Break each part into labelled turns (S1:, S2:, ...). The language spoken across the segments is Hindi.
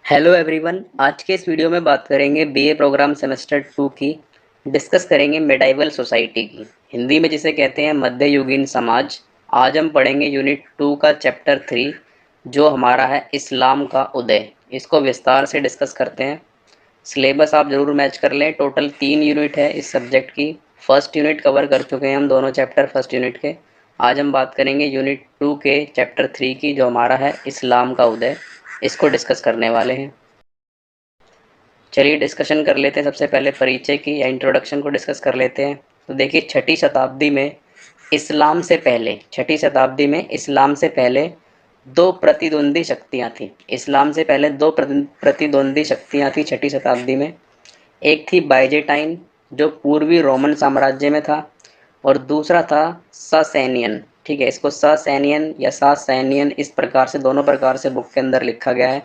S1: Hello everyone. आज के इस वीडियो में बात करेंगे बीए प्रोग्राम सेमेस्टर 2 की। डिस्कस करेंगे मिडाइवल सोसाइटी की, हिंदी में जिसे कहते हैं मध्ययुगीन समाज। आज हम पढ़ेंगे यूनिट 2 का चैप्टर 3 जो हमारा है इस्लाम का उदय। इसको विस्तार से डिस्कस करते हैं। सिलेबस आप ज़रूर मैच कर लें। टोटल 3 यूनिट है इस सब्जेक्ट की। फर्स्ट यूनिट कवर कर चुके हैं हम दोनों चैप्टर फर्स्ट यूनिट के। आज हम बात करेंगे यूनिट 2 के चैप्टर 3 की जो हमारा है इस्लाम का उदय। इसको डिस्कस करने वाले हैं। चलिए डिस्कशन कर लेते हैं। सबसे पहले परिचय की या इंट्रोडक्शन को डिस्कस कर लेते हैं। तो देखिए छठी शताब्दी में इस्लाम से पहले दो प्रतिद्वंदी शक्तियां थी। इस्लाम से पहले दो प्रतिद्वंदी शक्तियां थी छठी शताब्दी में। एक थी बाइजेटाइन जो पूर्वी रोमन साम्राज्य में था, और दूसरा था सासैनियन। ठीक है, इसको सासैनियन या सासैनियन इस प्रकार से दोनों प्रकार से बुक के अंदर लिखा गया है।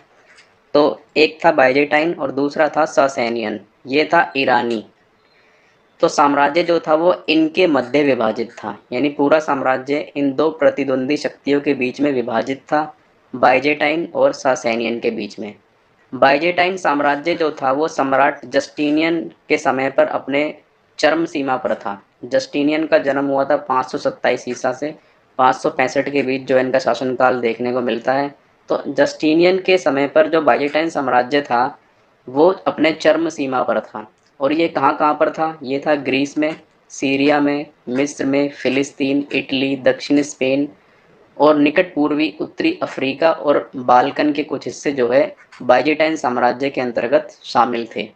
S1: तो एक था बाइजेटाइन और दूसरा था सासैनियन, ये था ईरानी। तो साम्राज्य जो था वो इनके मध्य विभाजित था, यानी पूरा साम्राज्य इन दो प्रतिद्वंदी शक्तियों के बीच में विभाजित था, बाइजेटाइन और सासैनियन के बीच में। बाइजेटाइन साम्राज्य जो था वो सम्राट जस्टिनियन के समय पर अपने चरम सीमा पर था। जस्टिनियन का जन्म हुआ था 527 ईसा से 565 के बीच जो इनका शासनकाल देखने को मिलता है। तो जस्टिनियन के समय पर जो बाइजेटाइन साम्राज्य था वो अपने चरम सीमा पर था। और ये कहाँ कहाँ पर था? ये था ग्रीस में, सीरिया में, मिस्र में, फिलिस्तीन, इटली, दक्षिण स्पेन और निकट पूर्वी उत्तरी अफ्रीका और बाल्कन के कुछ हिस्से जो है बाइजेटाइन साम्राज्य के अंतर्गत शामिल थे।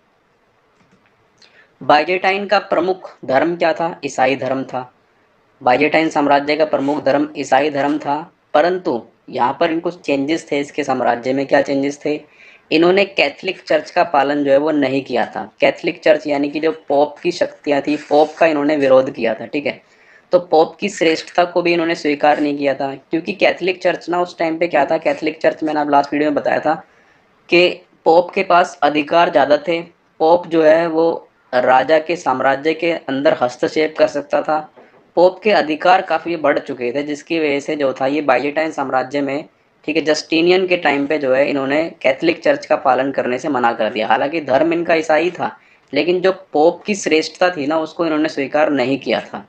S1: बाइजेटाइन का प्रमुख धर्म क्या था? ईसाई धर्म था। बाइजेटाइन साम्राज्य का प्रमुख धर्म ईसाई धर्म था, परंतु यहाँ पर कुछ चेंजेस थे। इसके साम्राज्य में क्या चेंजेस थे? इन्होंने कैथलिक चर्च का पालन जो है वो नहीं किया था। कैथलिक चर्च यानी कि जो पोप की शक्तियाँ थी, पोप का इन्होंने विरोध किया था। ठीक है, तो पोप की श्रेष्ठता को भी इन्होंने स्वीकार नहीं किया था, क्योंकि कैथलिक चर्च ना उस टाइम पे क्या था, कैथलिक चर्च मैंने आप लास्ट वीडियो में बताया था कि पोप के पास अधिकार ज़्यादा थे। पोप जो है वो राजा के साम्राज्य के अंदर हस्तक्षेप कर सकता था। पोप के अधिकार काफ़ी बढ़ चुके थे, जिसकी वजह से जो था ये बाइजेटाइन साम्राज्य में, ठीक है, जस्टिनियन के टाइम पे जो है इन्होंने कैथलिक चर्च का पालन करने से मना कर दिया। हालांकि धर्म इनका ईसाई था, लेकिन जो पोप की श्रेष्ठता थी ना उसको इन्होंने स्वीकार नहीं किया था।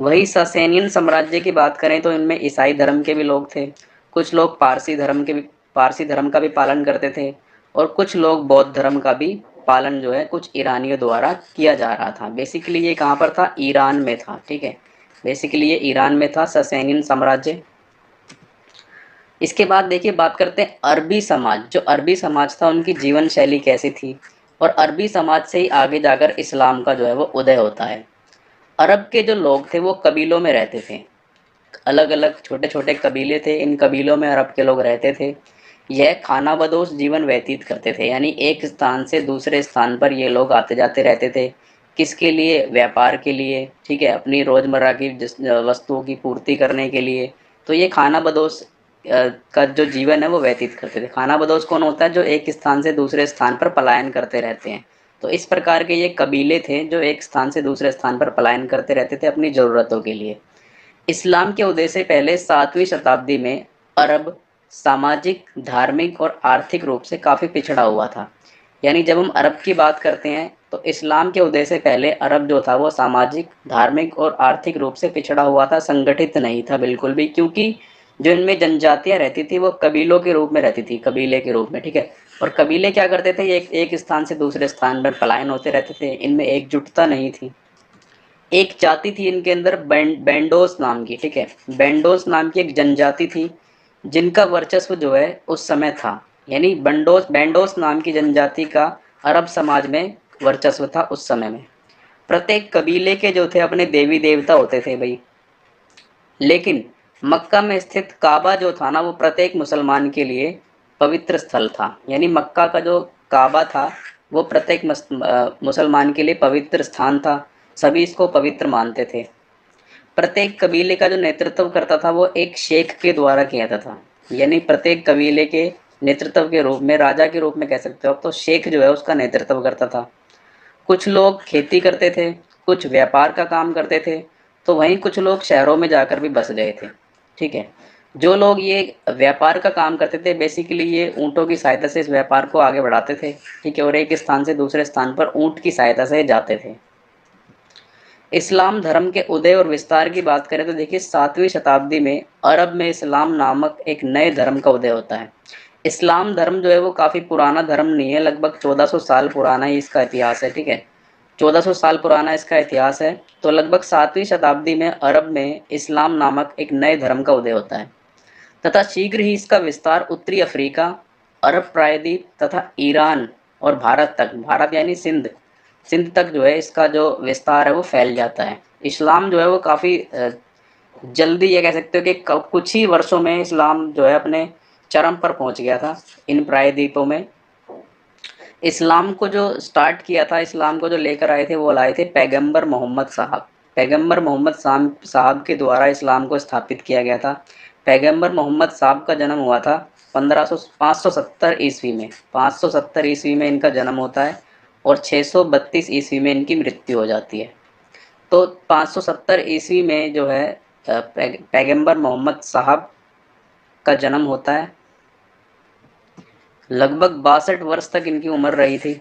S1: वही सासेनियन साम्राज्य की बात करें तो इनमें ईसाई धर्म के भी लोग थे। कुछ लोग पारसी धर्म का भी पालन करते थे, और कुछ लोग बौद्ध धर्म का भी पालन जो है कुछ ईरानियों द्वारा किया जा रहा था। बेसिकली ये कहाँ पर था? ईरान में था। ठीक है, बेसिकली ये ईरान में था सासेनियन साम्राज्य। इसके बाद देखिए बात करते हैं अरबी समाज। जो अरबी समाज था उनकी जीवन शैली कैसी थी, और अरबी समाज से ही आगे जाकर इस्लाम का जो है वो उदय होता है। अरब के जो लोग थे वो कबीलों में रहते थे। अलग अलग छोटे छोटे कबीले थे, इन कबीलों में अरब के लोग रहते थे। यह खानाबदोश जीवन व्यतीत करते थे, यानी एक स्थान से दूसरे स्थान पर ये लोग आते जाते रहते थे। किसके लिए? व्यापार के लिए। ठीक है, अपनी रोज़मर्रा की वस्तुओं की पूर्ति करने के लिए। तो ये खानाबदोश का जो जीवन है वो व्यतीत करते थे। खानाबदोश कौन होता है? जो एक स्थान से दूसरे स्थान पर पलायन करते रहते हैं। तो इस प्रकार के ये कबीले थे जो एक स्थान से दूसरे स्थान पर पलायन करते रहते थे अपनी ज़रूरतों के लिए। इस्लाम के उदय से पहले 7वीं शताब्दी में अरब सामाजिक, धार्मिक और आर्थिक रूप से काफ़ी पिछड़ा हुआ था। यानी जब हम अरब की बात करते हैं तो इस्लाम के उदय से पहले अरब जो था वो सामाजिक, धार्मिक और आर्थिक रूप से पिछड़ा हुआ था, संगठित नहीं था बिल्कुल भी। क्योंकि जो इनमें जनजातियाँ रहती थी वो कबीलों के रूप में रहती थी, कबीले के रूप में। ठीक है, और कबीले क्या करते थे? एक स्थान से दूसरे स्थान पर पलायन होते रहते थे, इनमें एकजुटता नहीं थी। एक जाति थी इनके अंदर बैंडोस नाम की। ठीक है, बैंडोस नाम की एक जनजाति थी जिनका वर्चस्व जो है उस समय था। यानी बंडोस बैंडोस नाम की जनजाति का अरब समाज में वर्चस्व था उस समय में। प्रत्येक कबीले के जो थे अपने देवी देवता होते थे भाई। लेकिन मक्का में स्थित काबा जो था ना वो प्रत्येक मुसलमान के लिए पवित्र स्थल था। यानी मक्का का जो काबा था वो प्रत्येक मुसलमान के लिए पवित्र स्थान था। सभी इसको पवित्र मानते थे। प्रत्येक कबीले का जो नेतृत्व करता था वो एक शेख के द्वारा किया जाता था। यानी प्रत्येक कबीले के नेतृत्व के रूप में, राजा के रूप में कह सकते हो, तो शेख जो है उसका नेतृत्व करता था। कुछ लोग खेती करते थे, कुछ व्यापार का काम करते थे, तो वहीं कुछ लोग शहरों में जाकर भी बस गए थे। ठीक है, जो लोग ये व्यापार का काम करते थे, बेसिकली ये ऊँटों की सहायता से इस व्यापार को आगे बढ़ाते थे, ठीक है, और एक स्थान से दूसरे स्थान पर ऊँट की सहायता से जाते थे। इस्लाम धर्म के उदय और विस्तार की बात करें तो देखिए 7वीं शताब्दी में अरब में इस्लाम नामक एक नए धर्म का उदय होता है। इस्लाम धर्म जो है वो काफ़ी पुराना धर्म नहीं है, लगभग 1400 साल पुराना ही इसका इतिहास है, ठीक है। 1400 साल पुराना इसका इतिहास है। तो लगभग 7वीं शताब्दी में अरब में इस्लाम नामक एक नए धर्म का उदय होता है तथा शीघ्र ही इसका विस्तार उत्तरी अफ्रीका, अरब प्रायद्वीप तथा ईरान और भारत तक, भारत यानी सिंध, सिंध तक जो है इसका जो विस्तार है वो फैल जाता है। इस्लाम जो है वो काफ़ी जल्दी, ये कह सकते हो कि कुछ ही वर्षों में इस्लाम जो है अपने चरम पर पहुंच गया था इन प्रायद्वीपों में। इस्लाम को जो स्टार्ट किया था, इस्लाम को जो लेकर आए थे, वो लाए थे पैगंबर मोहम्मद साहब। पैगंबर मोहम्मद साहब के द्वारा इस्लाम को स्थापित किया गया था। पैगंबर मोहम्मद साहब का जन्म हुआ था 570 ईस्वी में। 570 ईस्वी में इनका जन्म होता है और 632 ईस्वी में इनकी मृत्यु हो जाती है। तो 570 ईस्वी में जो है पैगंबर मोहम्मद साहब का जन्म होता है। लगभग 62 वर्ष तक इनकी उम्र रही थी।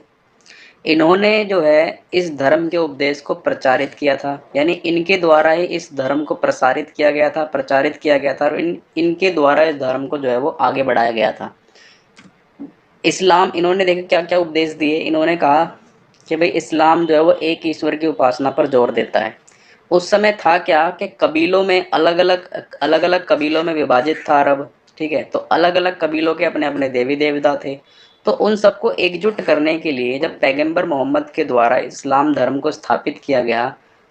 S1: इन्होंने जो है इस धर्म के उपदेश को प्रचारित किया था, यानी इनके द्वारा ही इस धर्म को प्रसारित किया गया था, प्रचारित किया गया था, और इनके द्वारा इस धर्म को जो है वो आगे बढ़ाया गया था। इस्लाम, इन्होंने देखो क्या क्या उपदेश दिए। इन्होंने कहा कि भाई इस्लाम जो है वो एक ईश्वर की उपासना पर जोर देता है। उस समय था क्या कि कबीलों में अलग अलग कबीलों में विभाजित था अरब, ठीक है। तो अलग अलग कबीलों के अपने अपने देवी देवता थे। तो उन सबको एकजुट करने के लिए जब पैगंबर मोहम्मद के द्वारा इस्लाम धर्म को स्थापित किया गया,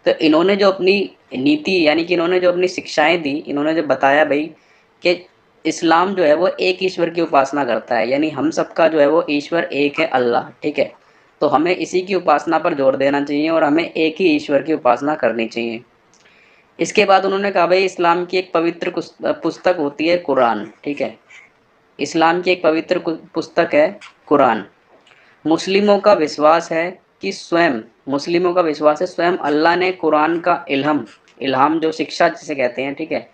S1: तो इन्होंने जो अपनी नीति, यानी कि इन्होंने जो अपनी शिक्षाएं दी, इन्होंने जो बताया भाई कि इस्लाम जो है वो एक ईश्वर की उपासना करता है, यानी हम सबका जो है वो ईश्वर एक है, अल्लाह, ठीक है। तो हमें इसी की उपासना पर जोर देना चाहिए और हमें एक ही ईश्वर की उपासना करनी चाहिए। इसके बाद उन्होंने कहा भाई इस्लाम की एक पवित्र पुस्तक होती है कुरान, ठीक है। इस्लाम की एक पवित्र पुस्तक है कुरान। मुस्लिमों का विश्वास है कि स्वयं, मुस्लिमों का विश्वास है स्वयं अल्लाह ने कुरान का इल्हम, इल्हाम जो शिक्षा जिसे कहते हैं, ठीक है,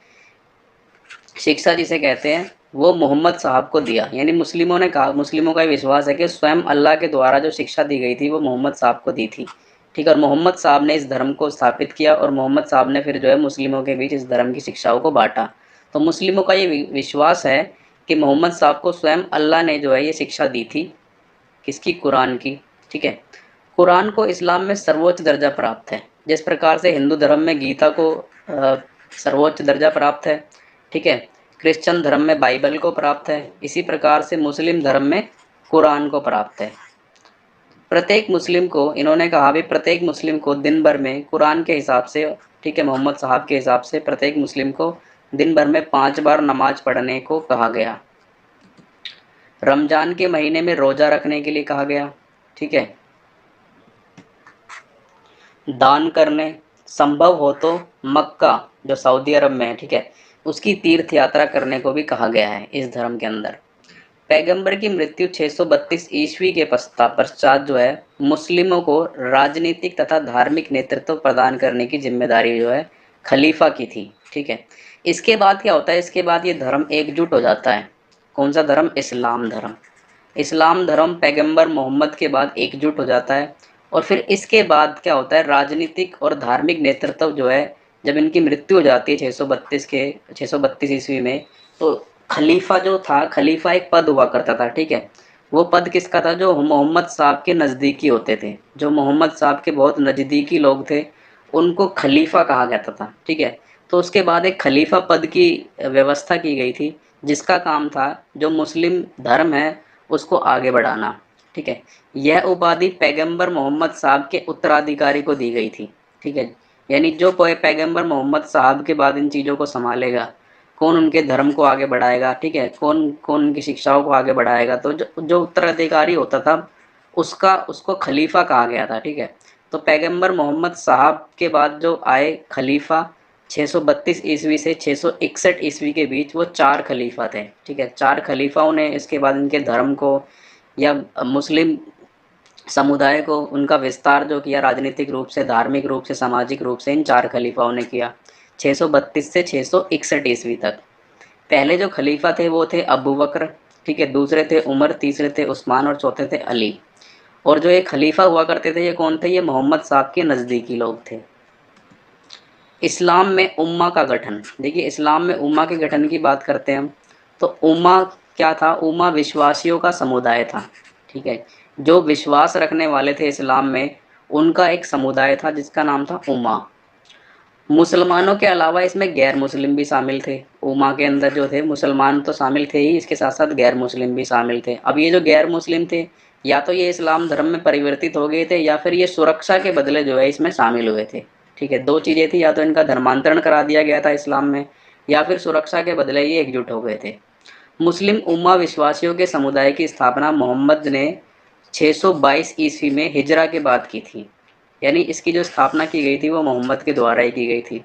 S1: शिक्षा जिसे कहते हैं, वो मोहम्मद साहब को दिया। यानी मुस्लिमों ने कहा, मुस्लिमों का विश्वास है कि स्वयं अल्लाह के द्वारा जो शिक्षा दी गई थी वो मोहम्मद साहब को दी थी, ठीक है। और मोहम्मद साहब ने इस धर्म को स्थापित किया और मोहम्मद साहब ने फिर जो है मुस्लिमों के बीच इस धर्म की शिक्षाओं को बांटा। तो मुस्लिमों का ये विश्वास है कि मोहम्मद साहब को स्वयं अल्लाह ने जो है ये शिक्षा दी थी, किसकी, कुरान की, ठीक है। कुरान को इस्लाम में सर्वोच्च दर्जा प्राप्त है। जिस प्रकार से हिंदू धर्म में गीता को सर्वोच्च दर्जा प्राप्त है, ठीक है, क्रिश्चियन धर्म में बाइबल को प्राप्त है, इसी प्रकार से मुस्लिम धर्म में कुरान को प्राप्त है। प्रत्येक मुस्लिम को, इन्होंने कहा भी प्रत्येक मुस्लिम को दिन भर में कुरान के हिसाब से, ठीक है, मोहम्मद साहब के हिसाब से प्रत्येक मुस्लिम को दिन भर में 5 बार नमाज पढ़ने को कहा गया। रमजान के महीने में रोजा रखने के लिए कहा गया, ठीक है। दान करने, संभव हो तो मक्का जो सऊदी अरब में है, ठीक है, उसकी तीर्थ यात्रा करने को भी कहा गया है इस धर्म के अंदर। पैगंबर की मृत्यु 632 ईस्वी के पश्चात जो है मुस्लिमों को राजनीतिक तथा धार्मिक नेतृत्व प्रदान करने की जिम्मेदारी जो है खलीफा की थी, ठीक है। इसके बाद क्या होता है, इसके बाद ये धर्म एकजुट हो जाता है। कौन सा धर्म, इस्लाम धर्म। इस्लाम धर्म पैगंबर मोहम्मद के बाद एकजुट हो जाता है। और फिर इसके बाद क्या होता है, राजनीतिक और धार्मिक नेतृत्व जो है, जब इनकी मृत्यु हो जाती है 632 ईस्वी में, तो खलीफा जो था, खलीफा एक पद हुआ करता था, ठीक है। वो पद किसका था, जो मोहम्मद साहब के नज़दीकी होते थे, जो मोहम्मद साहब के बहुत नज़दीकी लोग थे, उनको खलीफा कहा जाता था, ठीक है। तो उसके बाद एक खलीफा पद की व्यवस्था की गई थी, जिसका काम था जो मुस्लिम धर्म है उसको आगे बढ़ाना, ठीक है। यह उपाधि पैगंबर मोहम्मद साहब के उत्तराधिकारी को दी गई थी, ठीक है। यानी जो पैगंबर मोहम्मद साहब के बाद इन चीज़ों को संभालेगा, कौन उनके धर्म को आगे बढ़ाएगा, ठीक है, कौन कौन उनकी शिक्षाओं को आगे बढ़ाएगा, तो जो उत्तराधिकारी होता था उसका, उसको खलीफा कहा गया था, ठीक है। तो पैगंबर मोहम्मद साहब के बाद जो आए खलीफा 632 ईस्वी से 661 ईस्वी के बीच, वो 4 खलीफा थे, ठीक है। 4 खलीफाओं ने इसके बाद इनके धर्म को या मुस्लिम समुदाय को उनका विस्तार जो किया, राजनीतिक रूप से, धार्मिक रूप से, सामाजिक रूप से, इन 4 खलीफाओं ने किया 632 से 661 ईस्वी तक। पहले जो खलीफा थे वो थे अबू बकर, ठीक है, दूसरे थे उमर, तीसरे थे उस्मान और चौथे थे अली। और जो ये खलीफा हुआ करते थे ये कौन थे? ये मोहम्मद साहब के नज़दीकी लोग थे। इस्लाम में उम्मा का गठन, देखिए इस्लाम में उम्मा के गठन की बात करते हैं हम, तो उम्मा क्या था? उम्मा विश्वासियों का समुदाय था, ठीक है, जो विश्वास रखने वाले थे इस्लाम में, उनका एक समुदाय था जिसका नाम था उम्मा। मुसलमानों के अलावा इसमें गैर मुस्लिम भी शामिल थे। उम्मा के अंदर जो थे मुसलमान तो शामिल थे ही, इसके साथ साथ गैर मुस्लिम भी शामिल थे। अब ये जो गैर मुस्लिम थे, या तो ये इस्लाम धर्म में परिवर्तित हो गए थे या फिर ये सुरक्षा के बदले जो है इसमें शामिल हुए थे, ठीक है, दो चीज़ें थी, या तो इनका धर्मांतरण करा दिया गया था इस्लाम में, या फिर सुरक्षा के बदले ये एकजुट हो गए थे। मुस्लिम उम्मा विश्वासियों के समुदाय की स्थापना मोहम्मद ने 622 ईस्वी में हिजरा के बाद की थी, यानी इसकी जो स्थापना की गई थी वो मोहम्मद के द्वारा ही की गई थी।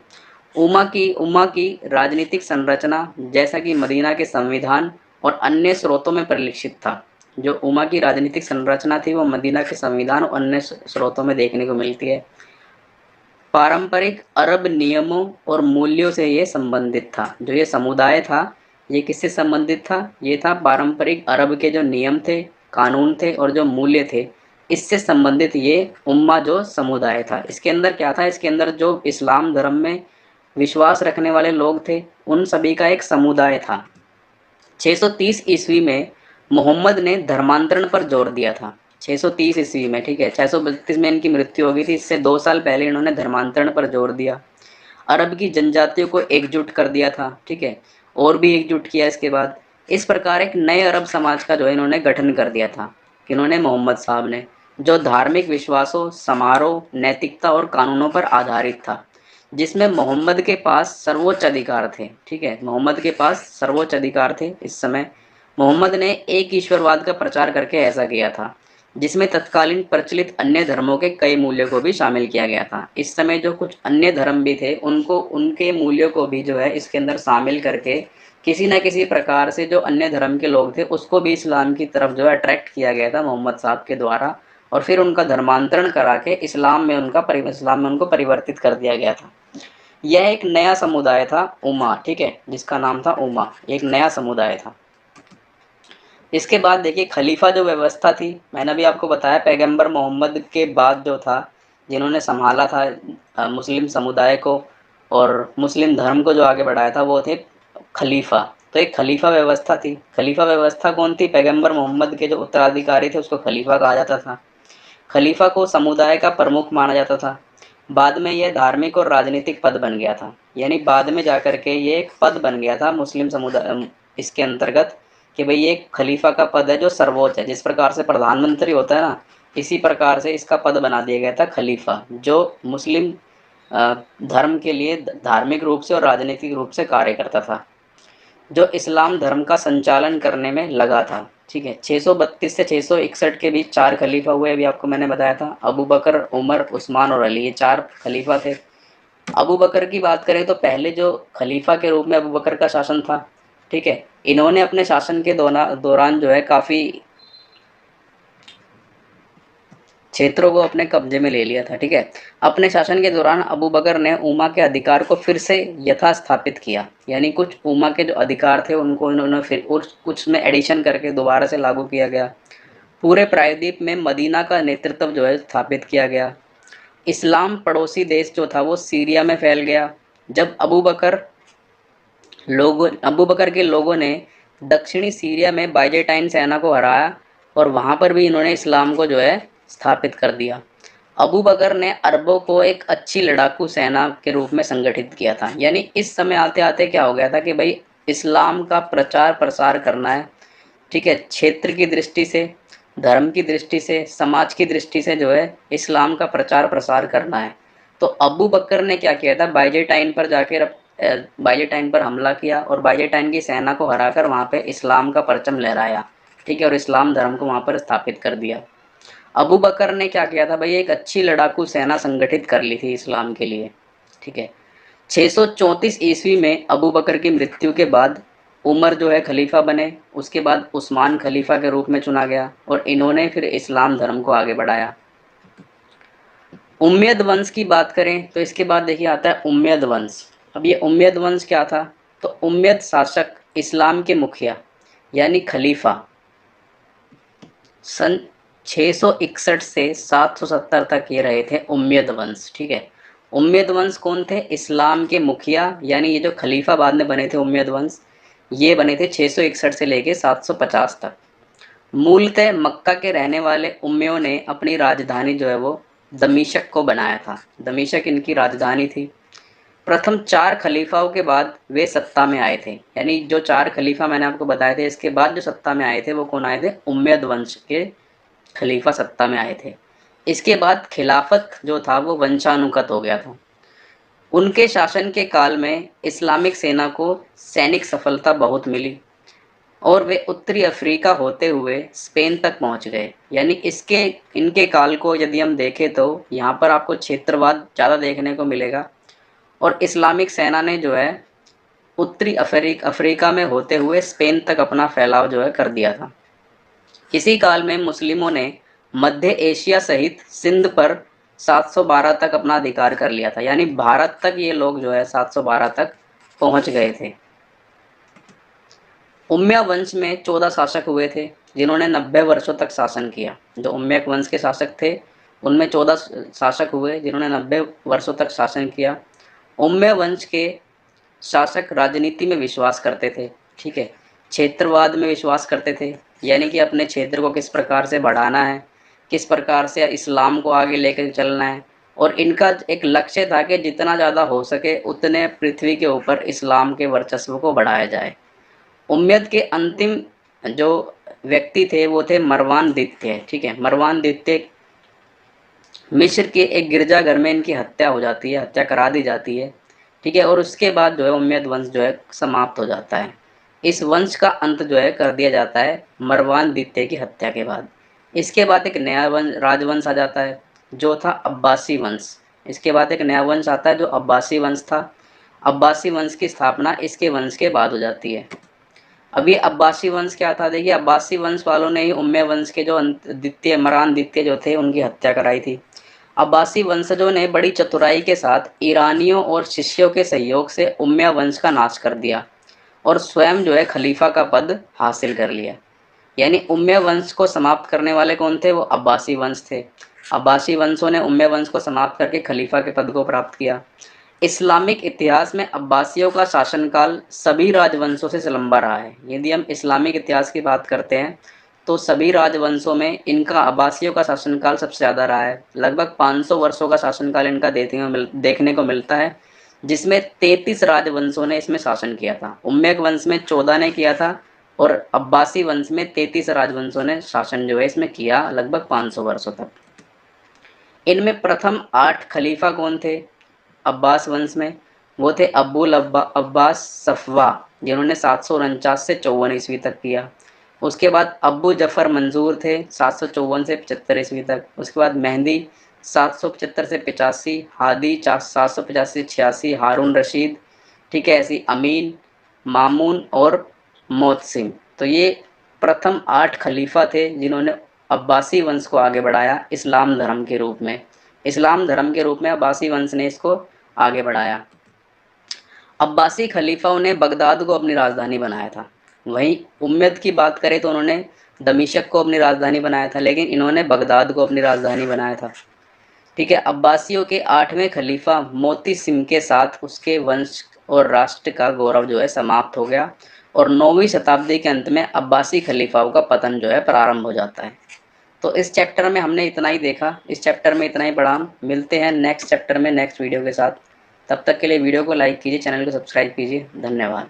S1: उम्मा की राजनीतिक संरचना जैसा कि मदीना के संविधान और अन्य स्रोतों में परिलक्षित था। जो उम्मा की राजनीतिक संरचना थी वो मदीना के संविधान और अन्य स्रोतों में देखने को मिलती है। पारंपरिक अरब नियमों और मूल्यों से ये संबंधित था। जो ये समुदाय था ये किससे संबंधित था? ये था पारंपरिक अरब के जो नियम थे, कानून थे और जो मूल्य थे, इससे संबंधित ये उम्मा जो समुदाय था। इसके अंदर क्या था? इसके अंदर जो इस्लाम धर्म में विश्वास रखने वाले लोग थे उन सभी का एक समुदाय था। 630 ईस्वी में मोहम्मद ने धर्मांतरण पर जोर दिया था। 630 ईस्वी में, ठीक है, 632 में इनकी मृत्यु हो गई थी, इससे 2 साल पहले इन्होंने धर्मांतरण पर जोर दिया। अरब की जनजातियों को एकजुट कर दिया था, ठीक है, और भी एकजुट किया इसके बाद। इस प्रकार एक नए अरब समाज का जो है इन्होंने गठन कर दिया था। किन्होंने? मोहम्मद साहब ने, जो धार्मिक विश्वासों, समारोह, नैतिकता और कानूनों पर आधारित था, जिसमें मोहम्मद के पास सर्वोच्च अधिकार थे, ठीक है, मोहम्मद के पास सर्वोच्च अधिकार थे। इस समय मोहम्मद ने एक ईश्वरवाद का प्रचार करके ऐसा किया था, जिसमें तत्कालीन प्रचलित अन्य धर्मों के कई मूल्यों को भी शामिल किया गया था। इस समय जो कुछ अन्य धर्म भी थे उनको, उनके मूल्यों को भी जो है इसके अंदर शामिल करके किसी न किसी प्रकार से जो अन्य धर्म के लोग थे उसको भी इस्लाम की तरफ जो है अट्रैक्ट किया गया था मोहम्मद साहब के द्वारा, और फिर उनका धर्मांतरण करा के इस्लाम में उनको परिवर्तित कर दिया गया था। यह एक नया समुदाय था उम्मा, ठीक है, जिसका नाम था उम्मा, एक नया समुदाय था। इसके बाद देखिए खलीफा जो व्यवस्था थी, मैंने अभी आपको बताया पैगंबर मोहम्मद के बाद जो था जिन्होंने संभाला था मुस्लिम समुदाय को और मुस्लिम धर्म को जो आगे बढ़ाया था वो थे खलीफा। तो एक खलीफा व्यवस्था थी। खलीफा व्यवस्था कौन थी? पैगंबर मोहम्मद के जो उत्तराधिकारी थे उसको खलीफा कहा जाता था। खलीफा को समुदाय का प्रमुख माना जाता था। बाद में यह धार्मिक और राजनीतिक पद बन गया था, यानी बाद में जाकर के ये एक पद बन गया था मुस्लिम समुदाय इसके अंतर्गत, कि भाई ये खलीफा का पद है जो सर्वोच्च है। जिस प्रकार से प्रधानमंत्री होता है ना, इसी प्रकार से इसका पद बना दिया गया था खलीफा, जो मुस्लिम धर्म के लिए धार्मिक रूप से और राजनीतिक रूप से कार्य करता था, जो इस्लाम धर्म का संचालन करने में लगा था, ठीक है। 632 से 661 के बीच 4 खलीफा हुए, अभी आपको मैंने बताया था, अबू बकर, उमर, उस्मान और अली, ये 4 खलीफा थे। अबू बकर की बात करें तो पहले जो खलीफा के रूप में अबू बकर का शासन था, ठीक है, इन्होंने अपने शासन के दौरान जो है काफ़ी क्षेत्रों को अपने कब्जे में ले लिया था, ठीक है। अपने शासन के दौरान अबू बकर ने उमा के अधिकार को फिर से यथास्थापित किया, यानी कुछ उमा के जो अधिकार थे उनको इन्होंने फिर कुछ में एडिशन करके दोबारा से लागू किया गया। पूरे प्रायद्वीप में मदीना का नेतृत्व जो है स्थापित किया गया। इस्लाम पड़ोसी देश जो था वो सीरिया में फैल गया। जब अबू बकर के लोगों ने दक्षिणी सीरिया में बाइजेंटाइन सेना को हराया और वहाँ पर भी इन्होंने इस्लाम को जो है स्थापित कर दिया। अबू बकर ने अरबों को एक अच्छी लड़ाकू सेना के रूप में संगठित किया था, यानी इस समय आते आते क्या हो गया था कि भाई इस्लाम का प्रचार प्रसार करना है, ठीक है, क्षेत्र की दृष्टि से, धर्म की दृष्टि से, समाज की दृष्टि से जो है इस्लाम का प्रचार प्रसार करना है। तो अबू बकर ने क्या किया था? बाइजेंटाइन पर हमला किया और बाइजेंटाइन की सेना को हराकर वहाँ पे इस्लाम का परचम लहराया, ठीक है, और इस्लाम धर्म को वहाँ पर स्थापित कर दिया। अबू बकर ने क्या किया था भाई? एक अच्छी लड़ाकू सेना संगठित कर ली थी इस्लाम के लिए, ठीक है। 634 ईस्वी में अबू बकर की मृत्यु के बाद उमर जो है खलीफा बने, उसके बाद उस्मान खलीफा के रूप में चुना गया और इन्होंने फिर इस्लाम धर्म को आगे बढ़ाया। उम्मयद वंश की बात करें तो इसके बाद देखिए आता है उम्मयद वंश। अब ये उम्मयद वंश क्या था? तो उम्मयद शासक इस्लाम के मुखिया यानी खलीफा सन 661 से 770 तक ये रहे थे उम्मयद वंश। ठीक है, उम्मयद वंश कौन थे? इस्लाम के मुखिया, यानी ये जो खलीफा बाद में बने थे उम्मयद वंश, ये बने थे 661 से लेके 750 तक। मूलतः मक्का के रहने वाले उम्मियों ने अपनी राजधानी जो है वो दमिश्क को बनाया था। दमिश्क इनकी राजधानी थी। प्रथम 4 खलीफाओं के बाद वे सत्ता में आए थे, यानी जो 4 खलीफा मैंने आपको बताए थे, इसके बाद जो सत्ता में आए थे वो कौन आए थे? उम्मयद वंश के खलीफा सत्ता में आए थे। इसके बाद खिलाफत जो था वो वंशानुगत हो गया था। उनके शासन के काल में इस्लामिक सेना को सैनिक सफलता बहुत मिली और वे उत्तरी अफ्रीका होते हुए स्पेन तक पहुंच गए। यानी इसके इनके काल को यदि हम देखें तो यहाँ पर आपको क्षेत्रवाद ज़्यादा देखने को मिलेगा और इस्लामिक सेना ने जो है उत्तरी अफ्रीका में होते हुए स्पेन तक अपना फैलाव जो है कर दिया था। इसी काल में मुस्लिमों ने मध्य एशिया सहित सिंध पर 712 तक अपना अधिकार कर लिया था, यानी भारत तक ये लोग जो है 712 तक पहुंच गए थे। उम्मया वंश में 14 शासक हुए थे जिन्होंने 90 वर्षों तक शासन किया। जो उम्मयक वंश के शासक थे उनमें 14 शासक हुए जिन्होंने 90 वर्षों तक शासन किया। उम्मय वंश के शासक राजनीति में विश्वास करते थे। ठीक है, क्षेत्रवाद में विश्वास करते थे, यानी कि अपने क्षेत्र को किस प्रकार से बढ़ाना है, किस प्रकार से इस्लाम को आगे लेकर चलना है, और इनका एक लक्ष्य था कि जितना ज़्यादा हो सके उतने पृथ्वी के ऊपर इस्लाम के वर्चस्व को बढ़ाया जाए। उम्मयद के अंतिम जो व्यक्ति थे वो थे मरवान द्वितीय। ठीक है, मरवान द्वितीय मिस्र के एक गिरजाघर में इनकी हत्या हो जाती है, हत्या करा दी जाती है। ठीक है, और उसके बाद जो है उम्मयद वंश जो है समाप्त हो जाता है। इस वंश का अंत जो है कर दिया जाता है मरवान द्वितीय की हत्या के बाद। इसके बाद एक नया वंश राजवंश आ जाता है जो था अब्बासी वंश। इसके बाद एक नया वंश आता है जो अब्बासी वंश था। अब्बासी वंश की स्थापना इसके वंश के बाद हो जाती है। अब ये अब्बासी वंश क्या था? देखिए, अब्बासी वंश वालों ने ही उम्मय वंश के जो द्वितीय मरान द्वितीय जो थे उनकी हत्या कराई थी। अब्बासी वंशजों ने बड़ी चतुराई के साथ ईरानियों और शिष्यों के सहयोग से उम्मया वंश का नाश कर दिया और स्वयं जो है खलीफा का पद हासिल कर लिया। यानी उम्मया वंश को समाप्त करने वाले कौन थे? वो अब्बासी वंश थे। अब्बासी वंशों ने उम्मया वंश को समाप्त करके खलीफा के पद को प्राप्त किया। इस्लामिक इतिहास में अब्बासियों का शासनकाल सभी राजवंशों से लंबा रहा है। यदि हम इस्लामिक इतिहास की बात करते हैं तो सभी राजवंशों में इनका अब्बासियों का शासनकाल सबसे ज़्यादा रहा है। लगभग 500 वर्षों का शासनकाल इनका देखने को मिलता है, जिसमें 33 राजवंशों ने इसमें शासन किया था। उम्मयक वंश में 14 ने किया था और अब्बासी वंश में 33 राजवंशों ने शासन जो है इसमें किया लगभग 500 वर्षों तक। इनमें प्रथम 8 खलीफा कौन थे अब्बास वंश में? वो थे अब्बास सफवा, जिन्होंने 749 से 54 ईस्वी तक किया। उसके बाद अब्बू जफ़र मंजूर थे 754 से 75 ईस्वी तक। उसके बाद मेहंदी 775 से 85, हादी 785 से 86, हारून रशीद, ठीक है, ऐसी अमीन, मामून और मोहसिम। तो ये प्रथम 8 खलीफा थे जिन्होंने अब्बासी वंश को आगे बढ़ाया इस्लाम धर्म के रूप में। इस्लाम धर्म के रूप में अब्बासी वंश ने इसको आगे बढ़ाया। अब्बासी खलीफाओं ने बगदाद को अपनी राजधानी बनाया था। वहीं उम्मयद की बात करें तो उन्होंने दमिश्क को अपनी राजधानी बनाया था, लेकिन इन्होंने बगदाद को अपनी राजधानी बनाया था। ठीक है, अब्बासियों के 8वें खलीफा मोती सिम के साथ उसके वंश और राष्ट्र का गौरव जो है समाप्त हो गया और 9वीं शताब्दी के अंत में अब्बासी खलीफाओं का पतन जो है प्रारंभ हो जाता है। तो इस चैप्टर में हमने इतना ही देखा, इस चैप्टर में इतना ही पढ़ा। हम मिलते हैं नेक्स्ट चैप्टर में नेक्स्ट वीडियो के साथ। तब तक के लिए वीडियो को लाइक कीजिए, चैनल को सब्सक्राइब कीजिए। धन्यवाद।